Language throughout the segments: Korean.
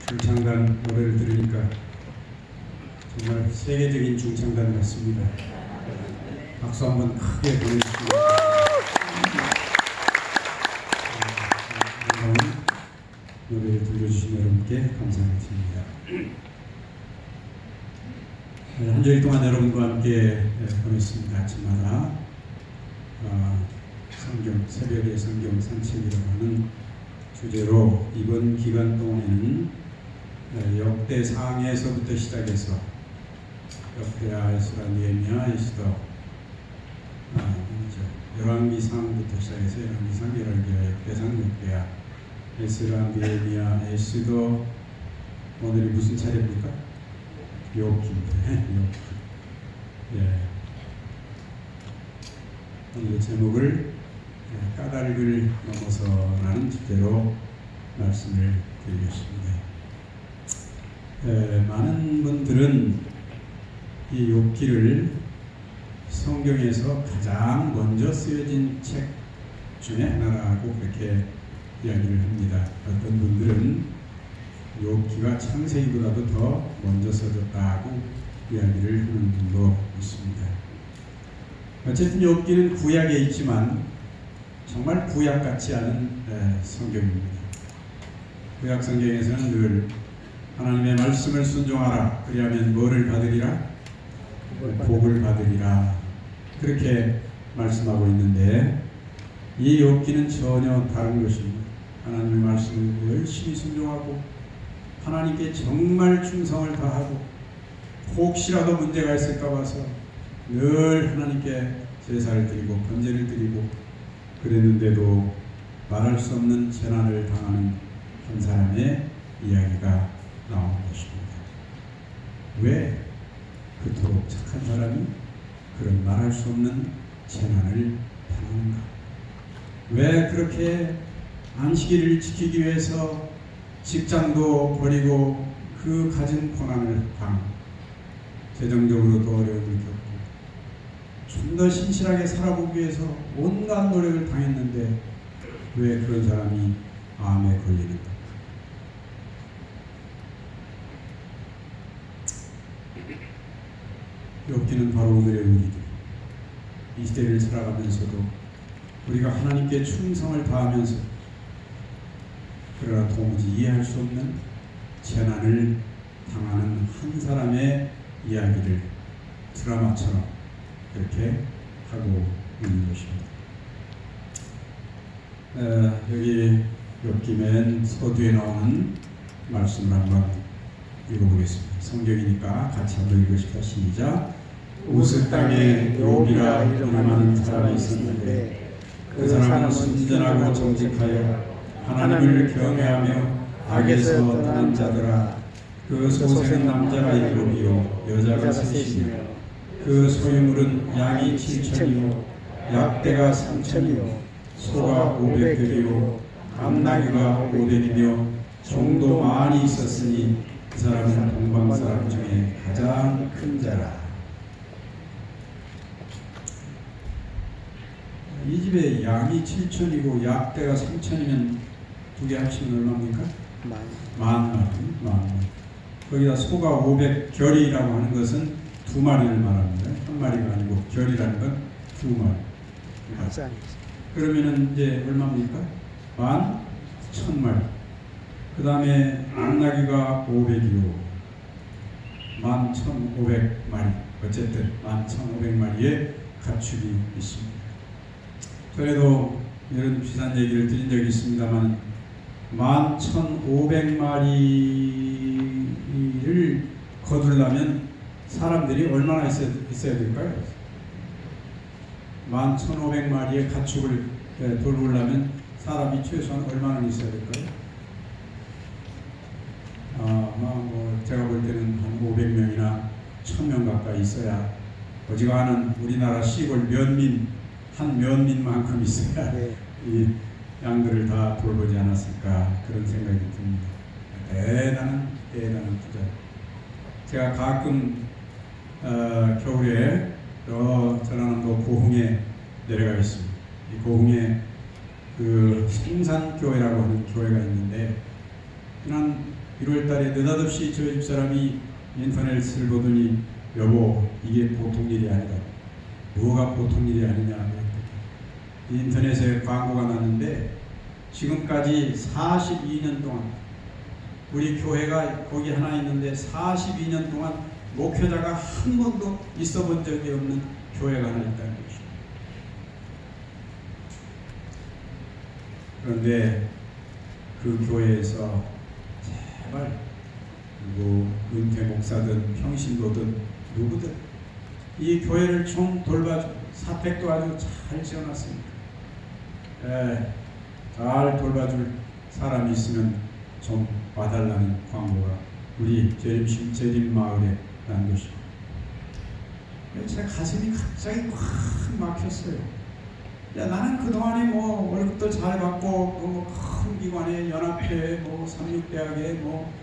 중창단 노래를 들으니까 정말 세계적인 중창단 같습니다. 박수 한번 크게 보내주십시오. 노래를 들려주신 여러분께 감사를 드립니다. 한 주일 동안 여러분과 함께 보냈습니다. 아침마다 성경, 새벽의 성경 산책이라고 하는 주제로 이번 기간 동안에는 역대상에서부터 시작해서 역대하, 에스라, 느헤미야, 에스더, 열왕기상부터 시작해서 열왕기상, 열왕기하, 역대상, 역대하, 에스라, 느헤미야, 에스더. 오늘이 무슨 차례입니까? 욥기입니다. 욥기. 예. 오늘 제목을 까닭을 넘어서라는 주제로 말씀을 드리겠습니다. 많은 분들은 이 욥기를 성경에서 가장 먼저 쓰여진 책 중에 하나라고 그렇게 이야기를 합니다. 어떤 분들은 욥기가 창세기보다도 더 먼저 써졌다고 이야기를 하는 분도 있습니다. 어쨌든 욥기는 구약에 있지만 정말 구약 같지 않은 성경입니다. 구약 성경에서는 늘 하나님의 말씀을 순종하라. 그리하면 뭐를 받으리라? 복을 받으리라. 그렇게 말씀하고 있는데 이 욥기는 전혀 다른 것입니다. 하나님의 말씀을 열심히 순종하고 하나님께 정말 충성을 다하고 혹시라도 문제가 있을까 봐서 늘 하나님께 제사를 드리고 번제를 드리고 그랬는데도 말할 수 없는 재난을 당하는 한 사람의 이야기가 나오는 것입니다. 왜 그토록 착한 사람이 그런 말할 수 없는 재난을 당하는가? 왜 그렇게 안식일을 지키기 위해서 직장도 버리고 그 가진 고난을 당하고 재정적으로도 어려움을 겪고 좀 더 신실하게 살아보기 위해서 온갖 노력을 당했는데 왜 그런 사람이 암에 걸리는가? 욥기는 바로 오늘의 우리들, 이 시대를 살아가면서도 우리가 하나님께 충성을 다하면서 그러나 도무지 이해할 수 없는 재난을 당하는 한 사람의 이야기를 드라마처럼 이렇게 하고 있는 것입니다. 여기 욥기 맨 서두에 나오는 말씀을 한번 읽어보겠습니다. 성경이니까 같이 한번 읽으십시다. 시작. 우스 땅에 욥이라 이름하는 사람이 있었는데 그 사람은 순전하고 정직하여 하나님을 경외하며 악에서 떠난 자들아. 그 소생은 남자가 7이요 여자가 3이며 그 소유물은 양이 7천이요 약대가 3천이요 소가 500들이요 암나귀가 500이며 종도 많이 있었으니 그 사람은 동방 사람 중에 가장 큰 자라. 이 집에 양이 7천이고 약대가 3천이면 두 개 합치면 얼마입니까? 만 마리. 거기다 소가 500결이라고 하는 것은 두 마리를 말합니다. 한 마리가 아니고 결이라는 건 두 마리. 그러면은 이제 얼마입니까? 11,000마리. 그 다음에 암나귀가 500이요. 11,500마리. 어쨌든 11,500마리의 가축이 있습니다. 그래도 이런 비싼 얘기를 드린 적이 있습니다만 11,500마리를 거두려면 사람들이 얼마나 있어야 될까요? 11,500마리의 가축을 돌보려면 사람이 최소한 얼마나 있어야 될까요? 제가 볼 때는 한 500명이나 1000명 가까이 있어야 어지간한 우리나라 시골 면민 한 면민만큼 있어야 이 양들을 다 돌보지 않았을까 그런 생각이 듭니다. 대단한 투자. 제가 가끔 겨울에 전라남도 고흥에 내려가 있습니다. 이 고흥에 그 성산교회라고 하는 교회가 있는데 지난 1월 달에 느닷없이 저 집사람이 인터넷을 보더니 여보 이게 보통 일이 아니다. 뭐가 보통 일이 아니냐. 인터넷에 광고가 났는데 지금까지 42년 동안 우리 교회가 거기 하나 있는데 42년 동안 목회자가 한 번도 있어 본 적이 없는 교회가 하나 있다는 것입니다. 그런데 그 교회에서 제발 은퇴 목사든 평신도든 누구든 이 교회를 좀 돌봐주고 사택도 아주 잘 지어놨습니다. 잘 돌봐줄 사람이 있으면 좀 와달라는 광고가 우리 재림 마을에 난 것이고 제 가슴이 갑자기 확 막혔어요. 야, 나는 그동안에 뭐 월급도 잘 받고 뭐 큰 기관에 연합회 뭐 삼육대학에 뭐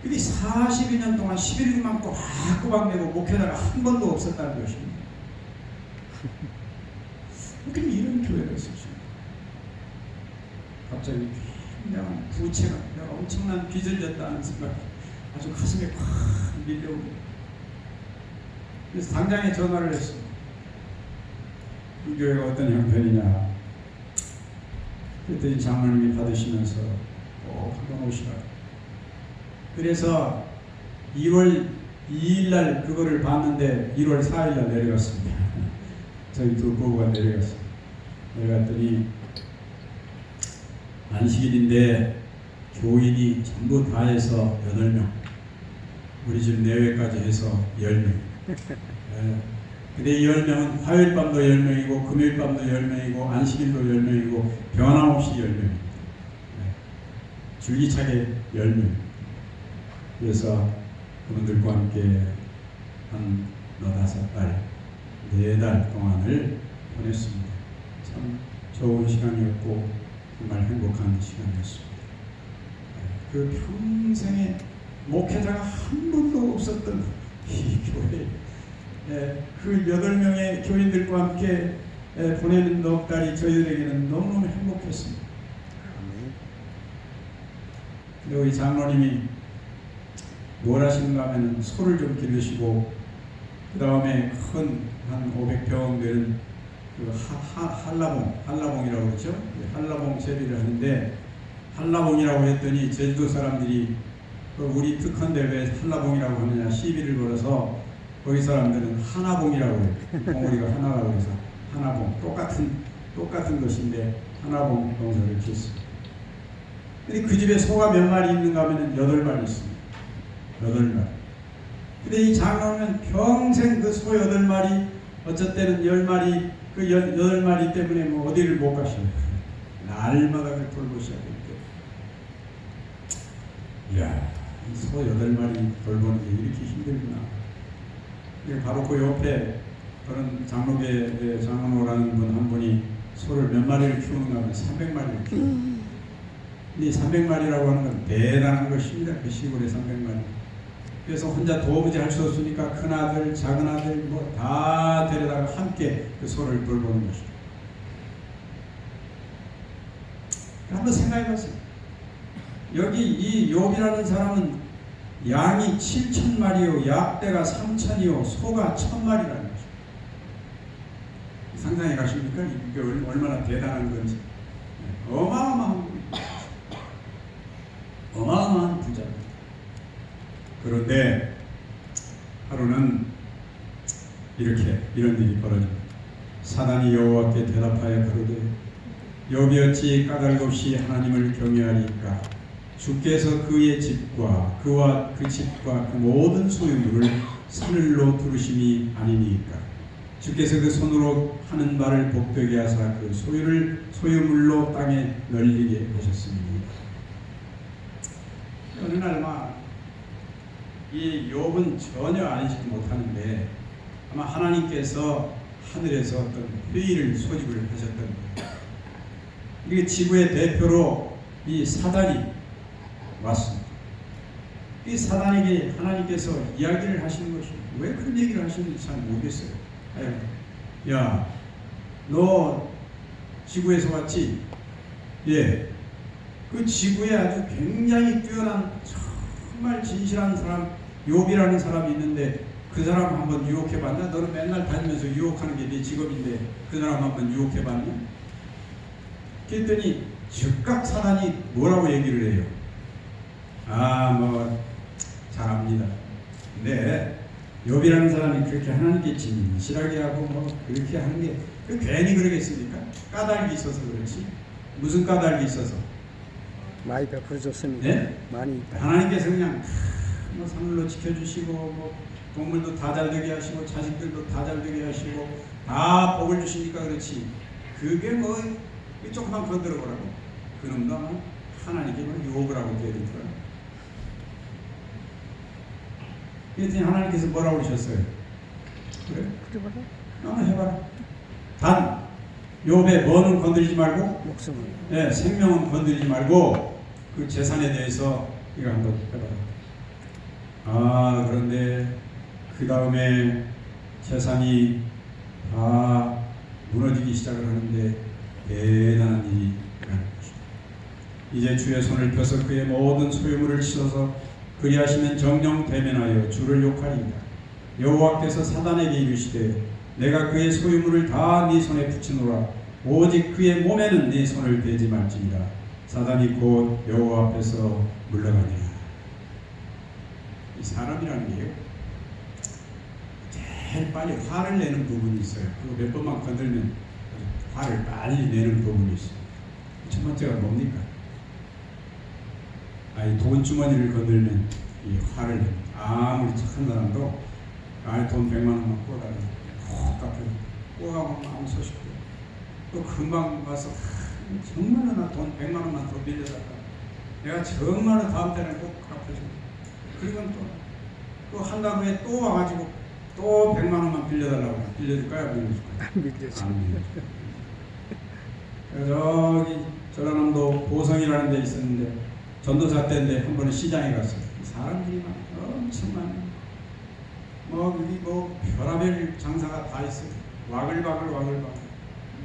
근데 42년 동안 11금만 꼬박꼬박 내고 목회자가 한 번도 없었다는 것입니다. 어떻게 이런 교회가 있었죠? 갑자기 굉장한 부채가 내가 엄청난 빚을 졌다는 생각이 아주 가슴에 확 밀려오고 그래서 당장에 전화를 했어요. 이 교회가 어떤 형편이냐. 그랬더니 장로님이 받으시면서 꼭 한번 오시라. 그래서 1월 2일 날 그거를 봤는데 1월 4일 날 내려갔습니다. 저희 두 부부가 내려갔어요. 내려갔더니 안식일인데 교인이 전부 다 해서 8명, 우리 집 내외까지 해서 10명. 근데 이 10명은 화요일 밤도 10명이고 금요일 밤도 10명이고 안식일도 10명이고 변함없이 10명. 줄기차게 10명. 그래서 그분들과 함께 한 4-5달, 4달 동안을 보냈습니다. 참 좋은 시간이었고 정말 행복한 시간이었습니다. 그 평생에 목회자가 한 번도 없었던 이 교회, 그 8명의 교인들과 함께 보내는 넉 달이 저희들에게는 너무너무 행복했습니다. 근데 우리 장로님이 뭘 하시는가 하면 소를 좀 기르시고 그 다음에 큰 한 500평 되는 그 한라봉이라고 그러죠. 한라봉 채비를 하는데 한라봉이라고 했더니 제주도 사람들이 우리 특헌대 왜 한라봉이라고 하느냐 시비를 걸어서 거기 사람들은 하나봉이라고 해요. 봉우리가 하나라고 해서 하나봉 똑같은 것인데 하나봉 동사를 지었습니다. 근데 그 집에 소가 몇 마리 있는가 하면 8마리 있습니다. 8마리. 근데 이 장로는 평생 그 소 8마리 어쩔 때는 10마리 그 8마리 때문에 뭐 어디를 못 가셔요. 날마다 그 돌보셔야 되니까. 이야, 이 소 8마리 돌보는 게 이렇게 힘들구나. 바로 그 옆에 그런 장로계 장로라는 분 한 분이 소를 몇 마리를 키우는가 하면 300마리를 키우는. 근데 300마리라고 하는 건 대단한 것입니다. 그 시골에 300마리. 그래서 혼자 도무지 할 수 없으니까 큰아들, 작은아들 뭐 다 데려다가 함께 그 소를 돌보는 것이죠. 한번 생각해 보세요. 여기 이 욥이라는 사람은 양이 7,000마리요, 약대가 3,000이요, 소가 1,000마리라는 것이죠. 상상해 가십니까? 이게 얼마나 대단한 건지. 어마어마한 부자입니다. 그런데 하루는 이런 일이 벌어집니다. 사단이 여호와께 대답하여 가로되 욥이 어찌 까닭 없이 하나님을 경외하리까? 주께서 그의 집과 그와 그 집과 그 모든 소유물을 산을로 두르심이 아니니까? 주께서 그 손으로 하는 바를 복되게 하사 그 소유물로 땅에 널리게 하셨습니다. 어느 날 이 욥은 전혀 안식 못하는데 아마 하나님께서 하늘에서 어떤 회의를 소집을 하셨던 거예요. 이게 지구의 대표로 이 사단이 왔습니다. 이 사단에게 하나님께서 이야기를 하시는 것이 왜 그런 얘기를 하시는지 잘 모르겠어요. 야, 너 지구에서 왔지? 예. 그 지구에 아주 굉장히 뛰어난 정말 진실한 사람 욥이라는 사람이 있는데 그 사람 한번 유혹해봤냐? 너는 맨날 다니면서 유혹하는 게 네 직업인데 그 사람 한번 유혹해봤냐? 그랬더니 즉각 사단이 뭐라고 얘기를 해요? 뭐 잘합니다. 근데 욥이라는 사람이 그렇게 하나님께 진실하게 하고 뭐 그렇게 하는 게 괜히 그러겠습니까? 까닭이 있어서 그렇지. 무슨 까닭이 있어서? 많이 베풀어줬습니다. 네? 많이. 하나님께서 그냥 뭐 산물로 지켜주시고 뭐 동물도 다 잘되게 하시고 자식들도 다 잘되게 하시고 다 복을 주시니까 그렇지. 그게 뭐 조금만 건드려 보라고. 그놈도 하나님께 욕을 하고 되니까. 그랬더니 하나님께서 뭐라고 그러셨어요? 그래? 한번 해봐라. 단 욥의 뭐는 건드리지 말고 목숨을. 네, 생명은 건드리지 말고 그 재산에 대해서 이거 한번 해봐라. 그런데 그 다음에 재산이 다 무너지기 시작을 하는데 대단한 일이 일어나는 것입니다. 이제 주의 손을 펴서 그의 모든 소유물을 치워서 그리하시면 정령 대면하여 주를 욕하리이다. 여호와께서 사단에게 이르시되 내가 그의 소유물을 다 네 손에 붙이노라. 오직 그의 몸에는 네 손을 대지 말지니라. 사단이 곧 여호와 앞에서 물러가니라. 이 사람이라는 게요, 제일 빨리 화를 내는 부분이 있어요. 그리고 몇 번만 건들면 화를 빨리 내는 부분이 있어요. 첫 번째가 뭡니까? 돈 주머니를 건들면 이 화를 냅니다. 아무리 착한 사람도 돈 100만 원만 꿔달라고 꼭 갚아요. 꿔가면 아무 소식도 또 금방 가서 정말로 나 돈 100만 원만 더 빌려달라. 내가 정말로 다음 달에 꼭 갚아줘. 그러면 또 한 달 후에 또 와가지고 또 100만 원만 빌려달라고. 빌려줄까요? 안 빌려줄까요? 안 빌려줘. 저기 전라남도 보성이라는 데 있었는데 전도사 때인데 한 번은 시장에 갔어요. 사람들이 엄청 많아요. 여기 별의별 장사가 다 있어요. 와글와글.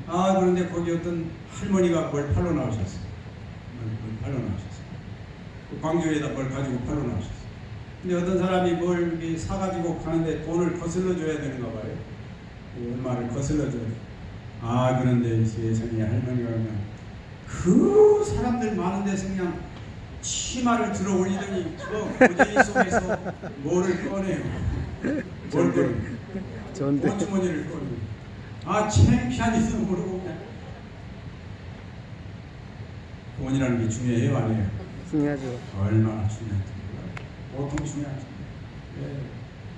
그런데 거기 어떤 할머니가 뭘 팔러 나오셨어요. 광주에다 뭘 가지고 팔러 나오셨어요. 근데 어떤 사람이 뭘 이렇게 사가지고 가는데 돈을 거슬러 줘야 되는가 봐요. 얼마를 거슬러 줘야 돼. 그런데 세상에 할머니가 그냥 그 사람들 많은 데서 그냥 치마를 들어 올리더니 저 고재리 속에서 뭐를 꺼내요. 뭘 꺼내요? 돈 주머니를 꺼내요. 창피한지도 모르고 그냥. 돈이라는 게 중요해요, 아니에요? 중요하죠. 얼마나 중요한지 보통 중요하죠.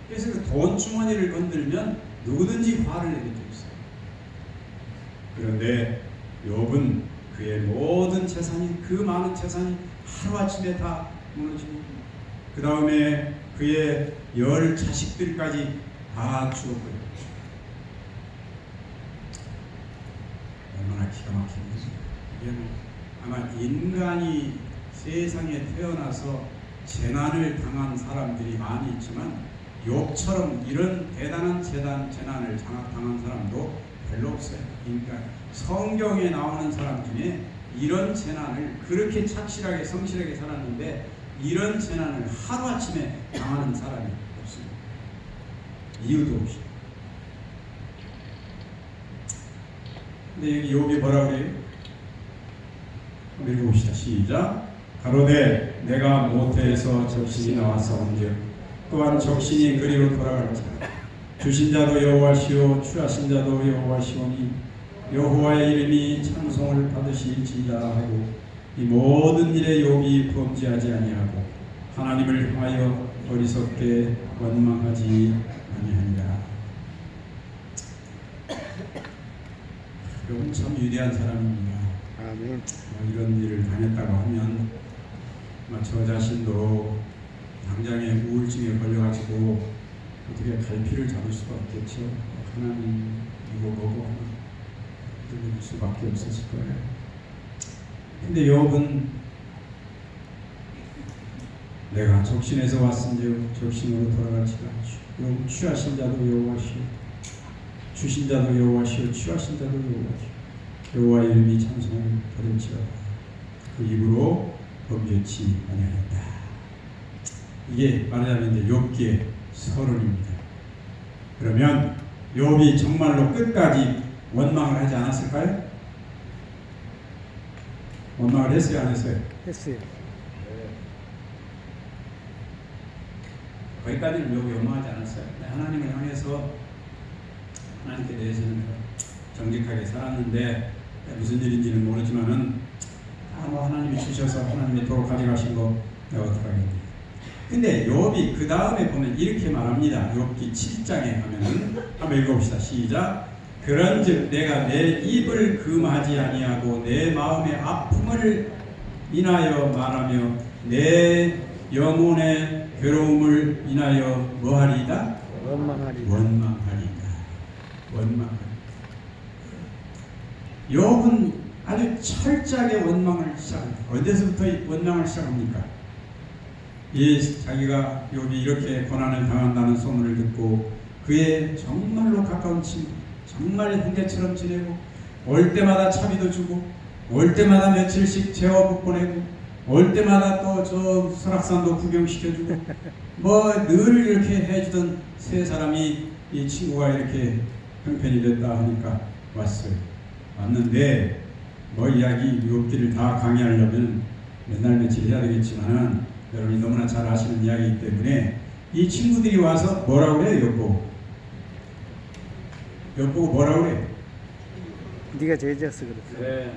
그래서 그 돈 주머니를 건들면 누구든지 화를 내게 돼 있어요. 그런데 욥은 그의 모든 재산이, 그 많은 재산이 하루아침에 다 무너지고 그 다음에 그의 10 자식들까지 다 죽었고요. 얼마나 기가 막힙니까? 이게 아마 인간이 세상에 태어나서 재난을 당한 사람들이 많이 있지만 욥처럼 이런 대단한 재난을 당한 사람도 별로 없어요. 그러니까 성경에 나오는 사람 중에 이런 재난을 그렇게 착실하게 성실하게 살았는데 이런 재난을 하루아침에 당하는 사람이 없습니다. 이유도 없이. 근데 여기 욥이 뭐라고 그래요? 한번 읽어봅시다. 시작. 가로되 내가 모태에서 적신이 나왔사온즉 또한 적신이 그리로 돌아갈지라. 주신 자도 여호와시오 취하신 자도 여호와시오니 여호와의 이름이 찬송을 받으실지이다 하고 이 모든 일에 욥이 범죄하지 아니하고 하나님을 향하여 어리석게 원망하지 아니하니라. 욥은 참 위대한 사람입니다. 아멘. 이런 일을 당했다고 하면 저 자신도 당장에 우울증에 걸려가지고 어떻게 갈피를 잡을 수가 없겠죠. 하나님 이거 뭐고 들릴 수밖에 없었을 거예요. 근데 욥은 내가 적신에서 왔은즉 적신으로 돌아갈지라. 취하신 자도 여호와시오 주신 자도 여호와시오 취하신 자도 여호와시오 여호와의 이름이 찬송을 받을지어다. 그 입으로 범죄치 아니하였다. 이게 말하자면 이제 욥기의 서론입니다. 그러면 욥이 정말로 끝까지 원망을 하지 않았을까요? 원망을 했어요, 안 했어요? 했어요. 거기까지는 욥이 원망하지 않았어요. 하나님을 향해서 하나님께 대해서는 정직하게 살았는데 무슨 일인지는 모르지만은 뭐 하나님이 주셔서 하나님이 도로 가져가신 거 내가 어떡하겠니. 근데 욥이 그 다음에 보면 이렇게 말합니다. 욥기 7장에 가면은 한번 읽어봅시다. 시작. 그런즉 내가 내 입을 금하지 아니하고 내 마음의 아픔을 인하여 말하며 내 영혼의 괴로움을 인하여 뭐하리이다? 원망하리이다. 원망하리이다. 욥은 아주 철저하게 원망을 시작합니다. 어디서부터 원망을 시작합니까? 자기가 욥이 이렇게 고난을 당한다는 소문을 듣고 그의 정말로 가까운 친구, 정말 형제처럼 지내고 올 때마다 차비도 주고 올 때마다 며칠씩 재워복 보내고 올 때마다 또 저 설악산도 구경시켜주고 뭐 늘 이렇게 해주던 세 사람이 이 친구가 이렇게 형편이 됐다 하니까 왔어요. 왔는데 뭐 이야기 욥기를 다 강의하려면 맨날 며칠 해야 되겠지만은 여러분이 너무나 잘 아시는 이야기이기 때문에 이 친구들이 와서 뭐라고 해요? 욥 보고 뭐라고 해요? 네가 죄졌어 그랬어.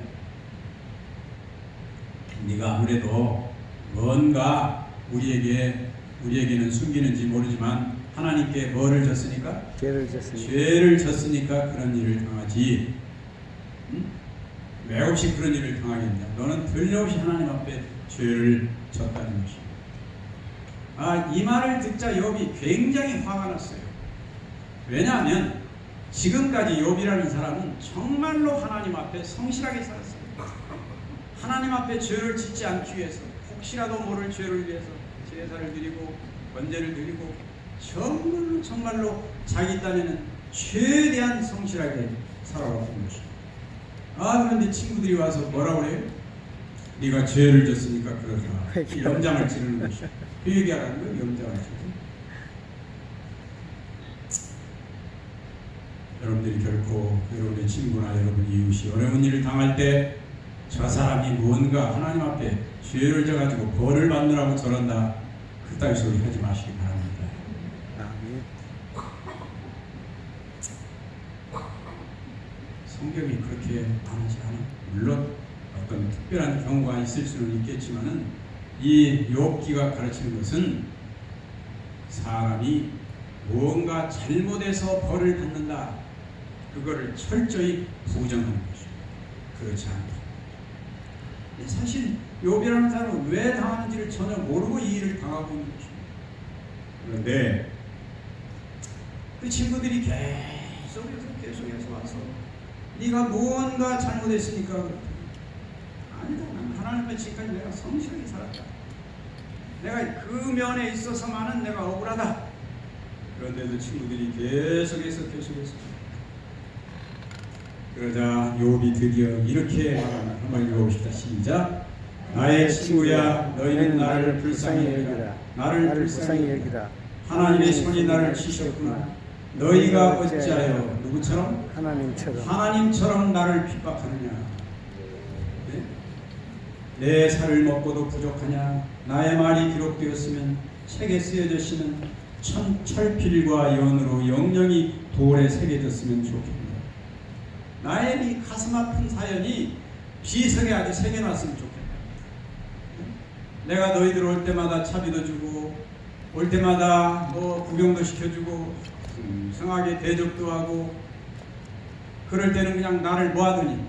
네가 아무래도 뭔가 우리에게는 숨기는지 모르지만 하나님께 뭐를 졌으니까? 죄를 졌으니까 그런 일을 당하지. 응? 왜 없이 그런 일을 당하겠냐? 너는 틀림없이 하나님 앞에 죄를 졌다는 것입니다. 이 말을 듣자 욥이 굉장히 화가 났어요. 왜냐하면 지금까지 욥이라는 사람은 정말로 하나님 앞에 성실하게 살았어요. 하나님 앞에 죄를 짓지 않기 위해서, 혹시라도 모를 죄를 위해서 제사를 드리고 번제를 드리고 정말로 자기 딴에는 최대한 성실하게 살아왔던 것입니다. 그런데 친구들이 와서 뭐라고 그래요? 네가 죄를 졌으니까 그러다. 염장을 지르는 것이야. 그 얘기하라는 거예요. 염장을 지르는. 여러분들이 결코 여러분의 친구나 여러분 이웃이 어려운 일을 당할 때 저 사람이 뭔가 하나님 앞에 죄를 져가지고 벌을 받느라고 저런다. 그따위 소리 하지 마시기 바랍니다. 성경이 그렇게 말하지 않아요. 물론 어떤 특별한 경우가 있을 수는 있겠지만은 이 욥기가 가르치는 것은 사람이 무언가 잘못해서 벌을 받는다. 그거를 철저히 부정하는 것이죠. 그렇지 않다. 사실 욥이라는 사람은 왜 당하는지를 전혀 모르고 이 일을 당하고 있는 것입니다. 그런데 그 친구들이 계속해서 와서 네가 무언가 잘못했으니까 아니다. 하나님 앞에 지금까지 내가 성실하게 살았다. 내가 그 면에 있어서만은 내가 억울하다. 그런데도 친구들이 계속해서 그러자 욥이 드디어 이렇게 말합니다. 한번 읽어봅시다. 시작. 나의 친구야, 너희는 나를 불쌍히 여기라. 나를 불쌍히 여기라. 하나님의 손이 나를 치셨구나. 너희가 어찌하여 누구처럼? 하나님처럼 나를 핍박하느냐. 네? 내 살을 먹고도 부족하냐. 나의 말이 기록되었으면 책에 쓰여졌으면 철필과 연으로 영영이 돌에 새겨졌으면 좋겠다. 나의 이 가슴 아픈 사연이 비석에 아주 새겨놨으면 좋겠다. 내가 너희들 올 때마다 차비도 주고 올 때마다 뭐 구경도 시켜주고 성하게 대접도 하고 그럴 때는 그냥 나를 모아두니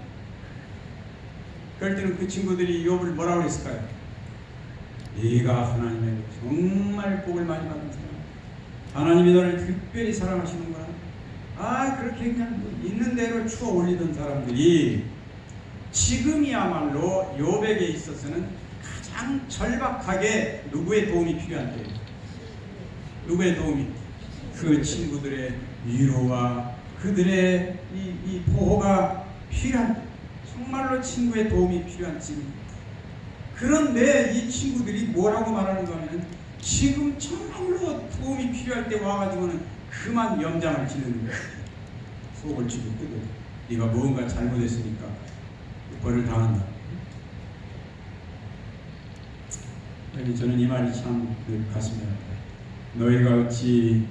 그럴 때는 그 친구들이 욥을 뭐라고 그랬을까요? 네가 하나님의 정말 복을 많이 받은 사람, 하나님이 너를 특별히 사랑하시는구나. 그렇게 그냥 있는 대로 추어 올리던 사람들이 지금이야말로 욥에게 있어서는 가장 절박하게 누구의 도움이 필요한데, 누구의 도움이? 그 친구들의 위로와 그들의 이 보호가 필요한, 정말로 친구의 도움이 필요한 지금 그런데 이 친구들이 뭐라고 말하는가 하면 지금 정말로 도움이 필요할 때 와가지고는 그만 염장을 지르는 거야. 속을 치고 끄고 네가 뭔가 잘못했으니까 벌을 당한다. 저는 이 말이 참 가슴에 아파요. 너희가 어찌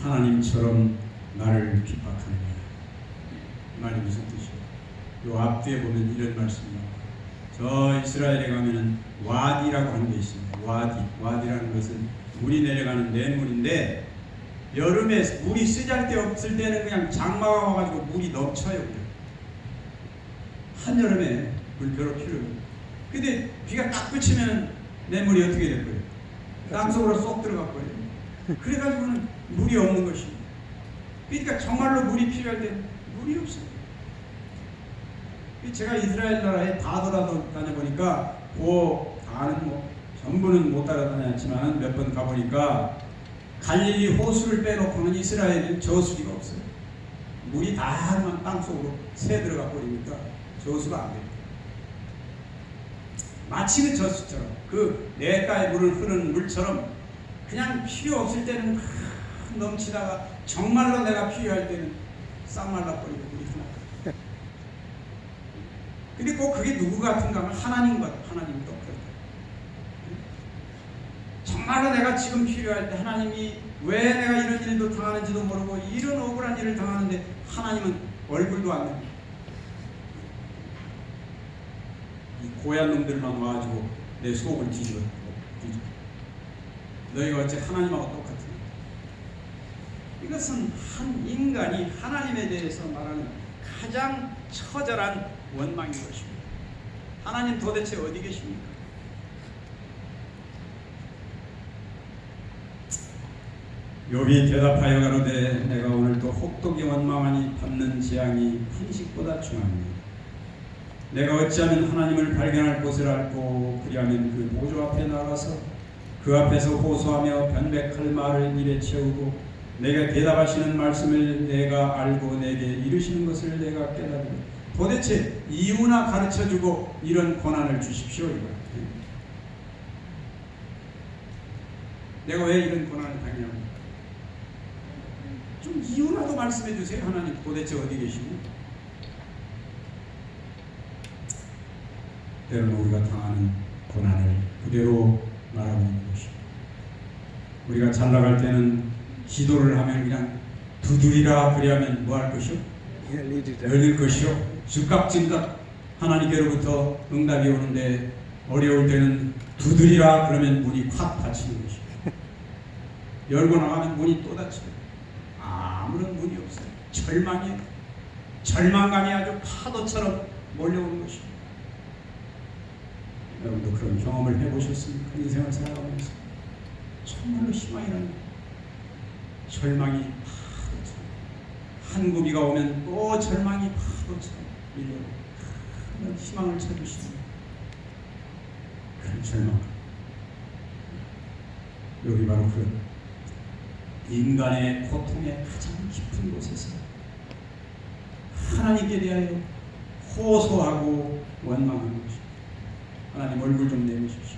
하나님처럼 나를 핍박하느냐. 이 말이 무슨 뜻이에요? 요 앞뒤에 보면 이런 말씀이 나와요. 저 이스라엘에 가면은 와디라고 하는 게 있습니다. 와디라는 것은 물이 내려가는 냇물인데 여름에 물이 쓰잘데없을 때는 그냥 장마가 와가지고 물이 넘쳐요. 그냥. 한여름에 물 별로 필요 없어요. 근데 비가 딱 그치면 냇물이 어떻게 될 거예요? 땅속으로 쏙 들어갈 거예요. 그래가지고는 물이 없는 것입니다. 그러니까 정말로 물이 필요할 때 물이 없어요. 제가 이스라엘 나라에 다 다녀보니까 다는 전부는 못 따라다녔지만 몇 번 가보니까 갈릴리 호수를 빼놓고는 이스라엘은 저수지가 없어요. 물이 다 땅속으로 새 들어가 버리니까 저수가 안 돼요. 마치 그 저수처럼 그 냇가에 물을 흐르는 물처럼 그냥 필요 없을 때는 막 넘치다가 정말로 내가 필요할 때는 싹 말라버리고 물이 하나. 근데 꼭 그게 누구 같은가 하면 하나님도 그렇다. 정말로 내가 지금 필요할 때 하나님이 왜 내가 이런 일도 당하는지도 모르고 이런 억울한 일을 당하는데 하나님은 얼굴도 안 냅니다. 이 고얀 놈들만 와가지고 내 속을 뒤집어. 너희가 어째 하나님하고 똑같으냐. 이것은 한 인간이 하나님에 대해서 말하는 가장 처절한 원망인 것입니다. 하나님 도대체 어디 계십니까? 욥이 대답하여 가로되 내가 오늘도 혹독히 원망하니 받는 재앙이 한식보다 중합니다. 내가 어찌하면 하나님을 발견할 곳을 알고 그리하면 그 보좌 앞에 나가서 그 앞에서 호소하며 변백할 말을 입에 채우고 내가 대답하시는 말씀을 내가 알고 내게 이르시는 것을 내가 깨달으며 도대체 이유나 가르쳐주고 이런 권한을 주십시오. 이거야. 내가 왜 이런 권한을 당하냐고. 좀 이유라도 말씀해 주세요. 하나님 도대체 어디 계시고. 때로는 우리가 당하는 고난을 그대로 말하고 있는 것입니다. 우리가 잘 나갈 때는 기도를 하면 그냥 두드리라 그리하면 뭐 할 것이요? 열릴 것이요. 즉각즉각 하나님께로부터 응답이 오는데 어려울 때는 두드리라 그러면 문이 확 닫히는 것입니다. 열고 나가면 문이 또 닫혀요. 아무런 문이 없어요. 절망이에요. 절망감이 아주 파도처럼 몰려오는 것입니다. 여러분도 그런 경험을 해보셨습니까? 인생을 살아가면서 정말로 희망이라는 절망이 파도처럼 한 구비가 오면 또 절망이 파도처럼 밀려오고 그런 희망을 찾으시는 그런 절망. 여기 바로 그 인간의 고통의 가장 깊은 곳에서 하나님께 대하여 호소하고 원망하는 것입니다. 하나님 얼굴 좀 내미십시오.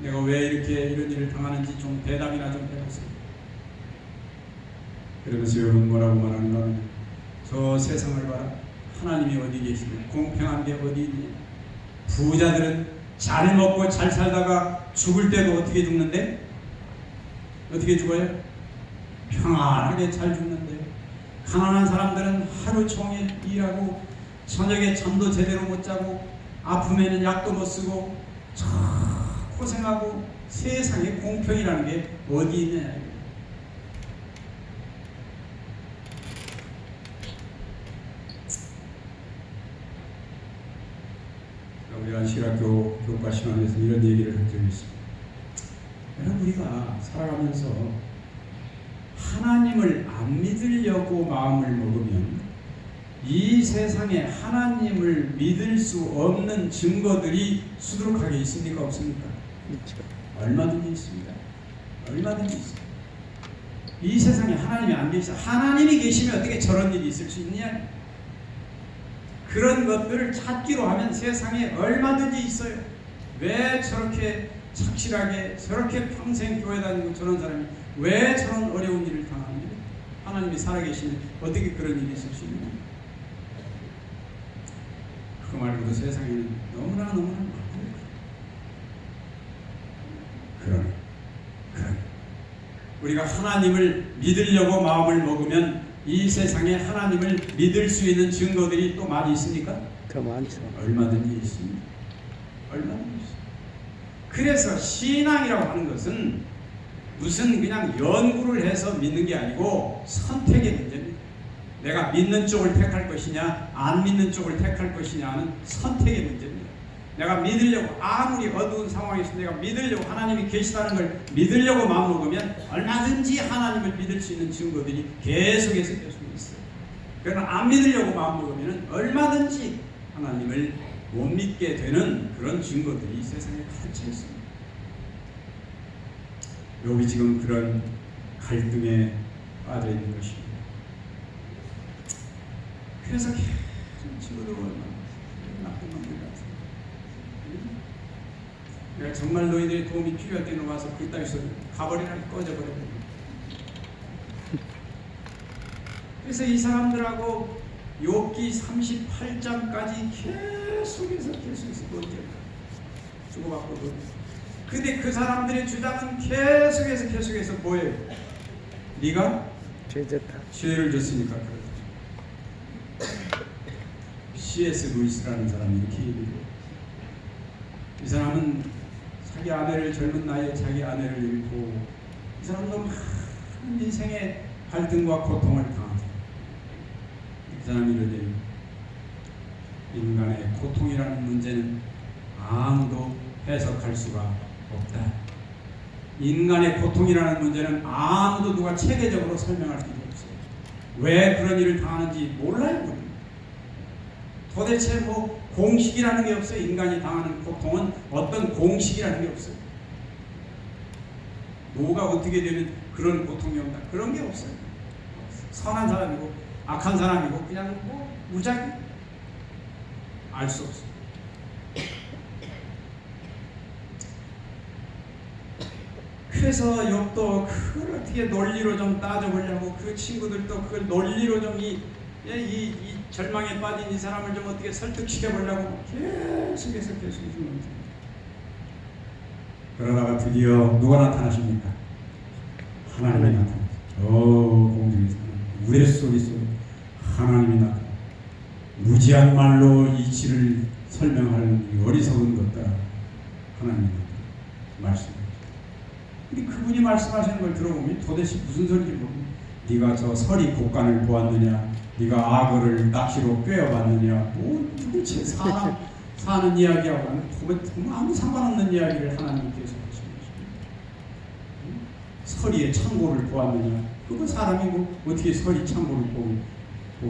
내가 왜 이렇게 이런 일을 당하는지 좀 대답이나 좀 해보세요. 그러면서 여러분 뭐라고 말하는가 하면 저 세상을 봐라. 하나님이 어디 계시냐. 공평한 게 어디 있냐. 부자들은 잘 먹고 잘 살다가 죽을 때도 어떻게 죽는데? 어떻게 죽어요? 평안하게 잘 죽는데 가난한 사람들은 하루 종일 일하고 저녁에 잠도 제대로 못 자고 아프면은 약도 못 쓰고 고생하고 세상에 공평이라는 게 어디 있느냐. 우리 안식학교 교과 시간에서 이런 얘기를 한 적이 있습니다. 여러분 우리가 살아가면서 하나님을 안 믿으려고 마음을 먹으면 이 세상에 하나님을 믿을 수 없는 증거들이 수두룩하게 있습니까? 없습니까? 얼마든지 있습니다. 얼마든지 있습니다. 이 세상에 하나님이 안 계시다. 하나님이 계시면 어떻게 저런 일이 있을 수 있냐? 그런 것들을 찾기로 하면 세상에 얼마든지 있어요. 왜 저렇게 착실하게 저렇게 평생 교회 다니고 저런 사람이 왜 저런 어려운 일을 당하는지 하나님이 살아계시면 어떻게 그런 일이 있을 수 있느냐. 그 말고도 세상에는 너무나 많아요. 그러네. 우리가 하나님을 믿으려고 마음을 먹으면 이 세상에 하나님을 믿을 수 있는 증거들이 또 많이 있습니까? 더 많죠. 얼마든지 있습니다. 얼마든지 있습니다. 그래서 신앙이라고 하는 것은 무슨 그냥 연구를 해서 믿는 게 아니고 선택의 문제입니다. 내가 믿는 쪽을 택할 것이냐 안 믿는 쪽을 택할 것이냐 하는 선택의 문제입니다. 내가 믿으려고 아무리 어두운 상황에서 내가 믿으려고 하나님이 계시다는 걸 믿으려고 마음먹으면 얼마든지 하나님을 믿을 수 있는 증거들이 계속해서 있어요. 그러나 안 믿으려고 마음먹으면 얼마든지 하나님을 못 믿게 되는 그런 증거들이 세상에 가득 있습니다. 여기 지금 그런 갈등에 빠져 있는 것입니다. 그래서 친구들 얼마나 나쁜 놈들 같은. 내가 정말 너희들의 도움이 필요할 때는 와서 그따위 소리 가버리라 꺼져버려. 그래서 이 사람들하고 욥기 38장까지 계속해서 논쟁 주고받고. 근데 그 사람들의 주장은 계속해서 뭐예요? 네가 죄졌다. 죄를 졌으니까 그렇다. C.S. 루이스라는 사람이 이렇게 얘기해요. 이 사람은 자기 아내를 젊은 나이에 자기 아내를 잃고 이 사람도 많은 인생의 갈등과 고통을 당하죠. 이 사람이 이런 얘기예요. 인간의 고통이라는 문제는 아무도 해석할 수가 없다. 인간의 고통이라는 문제는 아무도 누가 체계적으로 설명할 수가 없어요. 왜 그런 일을 당하는지 몰라요. 도대체 뭐 공식이라는 게 없어요. 인간이 당하는 고통은 어떤 공식이라는 게 없어요. 뭐가 어떻게 되면 그런 고통이 온다. 그런 게 없어요. 선한 사람이고 악한 사람이고 그냥 뭐 무작위 알 수 없어요. 그래서 욥도 그걸 어떻게 논리로 좀 따져보려고 그 친구들도 그걸 논리로 좀 이 절망에 빠진 이 사람을 좀 어떻게 설득시켜보려고 계속해서 있습니다. 그러다가 드디어 누가 나타나십니까? 하나님이 나타나죠. 공중에서 우레소리 속에 하나님이 나타나 무지한 말로 이치를 설명하는 어리석은 것다. 하나님이 말씀합니다. 근데 그분이 말씀하시는 걸 들어보면 도대체 무슨 소리인지 모르겠어요. 네가 저 서리 곡간을 보았느냐, 네가 악어를 낚시로 꿰어봤느냐, 뭐 도대체 사람 사는 이야기하고 아무 상관없는 이야기를 하나님께서 하시는 것입니다. 서리의 창고를 보았느냐, 그거 사람이 뭐 어떻게 서리 창고를 보고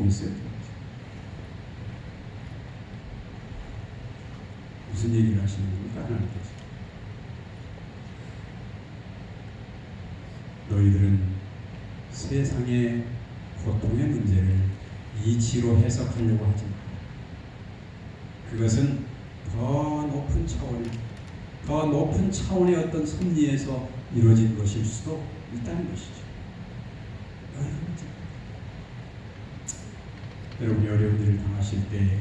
있어요? 무슨 얘기를 하시는 겁니까? 하나님께서 너희들은 세상의 고통의 문제를 이치로 해석하려고 하지 마. 그것은 더 높은 차원의 어떤 섭리에서 이루어진 것일 수도 있다는 것이죠. 여러분이 어려운 일을 당하실 때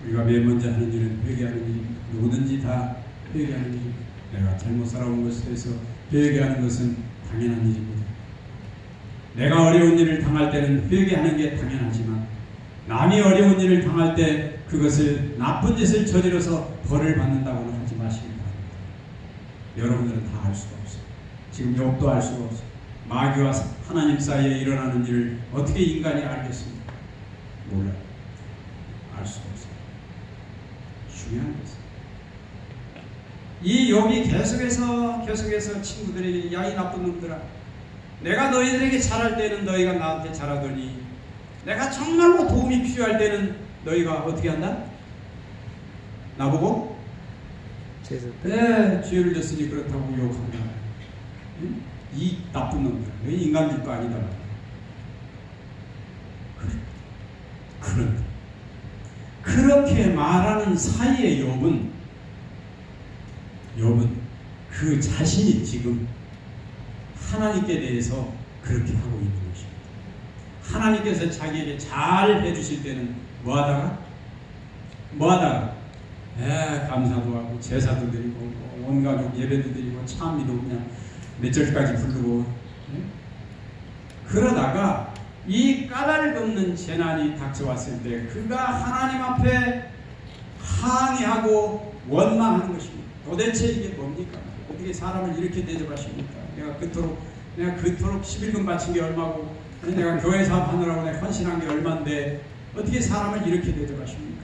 우리가 맨 먼저 하는 일은 회개하는 일입니다. 누구든지 다 회개하는 일입니다. 내가 잘못 살아온 것에 대해서 회개하는 것은 당연한 일입니다. 내가 어려운 일을 당할 때는 회개하는 게 당연하지만 남이 어려운 일을 당할 때 그것을 나쁜 짓을 저지러서 벌을 받는다고는 하지 마시기 바랍니다. 여러분들은 다 알 수가 없어요. 지금 욥도 알 수가 없어요. 마귀와 하나님 사이에 일어나는 일을 어떻게 인간이 알겠습니까? 몰라요. 알 수가 없어요. 중요한 것은 이 욥이 계속해서 친구들에게 야 이 나쁜 놈들아, 내가 너희들에게 잘할 때는 너희가 나한테 잘하더니 내가 정말로 도움이 필요할 때는 너희가 어떻게 한다? 나보고 네, 죄를 졌으니 그렇다고 욕한다. 응? 이 나쁜 놈들, 너희 인간들도 아니다. 그런데 그렇게 말하는 사이에 욥은 욥은 그 자신이 지금 하나님께 대해서 그렇게 하고 있는 것입니다. 하나님께서 자기에게 잘 해주실 때는 뭐하다가 감사도 하고 제사도 드리고 온 가족 예배도 드리고 찬미도 그냥 몇 절까지 부르고, 그러다가 이 까닭없는 재난이 닥쳐왔을 때 그가 하나님 앞에 항의하고 원망하는 것입니다. 도대체 이게 뭡니까? 어떻게 사람을 이렇게 대접하십니까? 내가 그토록 11금 바친 게 얼마고, 내가 교회 사업하느라고 내가 헌신한 게 얼마인데 어떻게 사람을 이렇게 대접하십니까?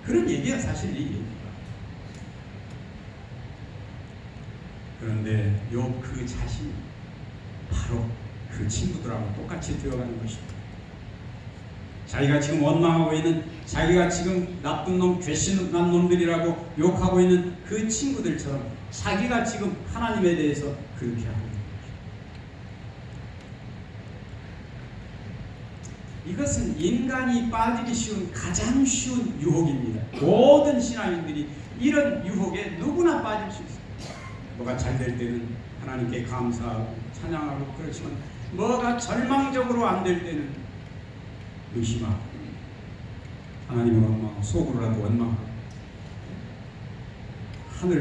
그런 얘기가 사실 이 얘기입니다. 그런데 욥 그 자신이 바로 그 친구들하고 똑같이 되어가는 것입니다. 자기가 지금 원망하고 있는, 자기가 지금 나쁜 놈, 괘씸한 놈들이라고 욕하고 있는 그 친구들처럼 자기가 지금 하나님에 대해서 그렇게 하고 있는 것입니다. 이것은 인간이 빠지기 쉬운 가장 쉬운 유혹입니다. 모든 신앙인들이 이런 유혹에 누구나 빠질 수 있습니다. 뭐가 잘 될 때는 하나님께 감사하고 찬양하고 그렇지만 뭐가 절망적으로 안 될 때는 의심하고 하나님을 원망하고 속으로라도 원망하고 하늘을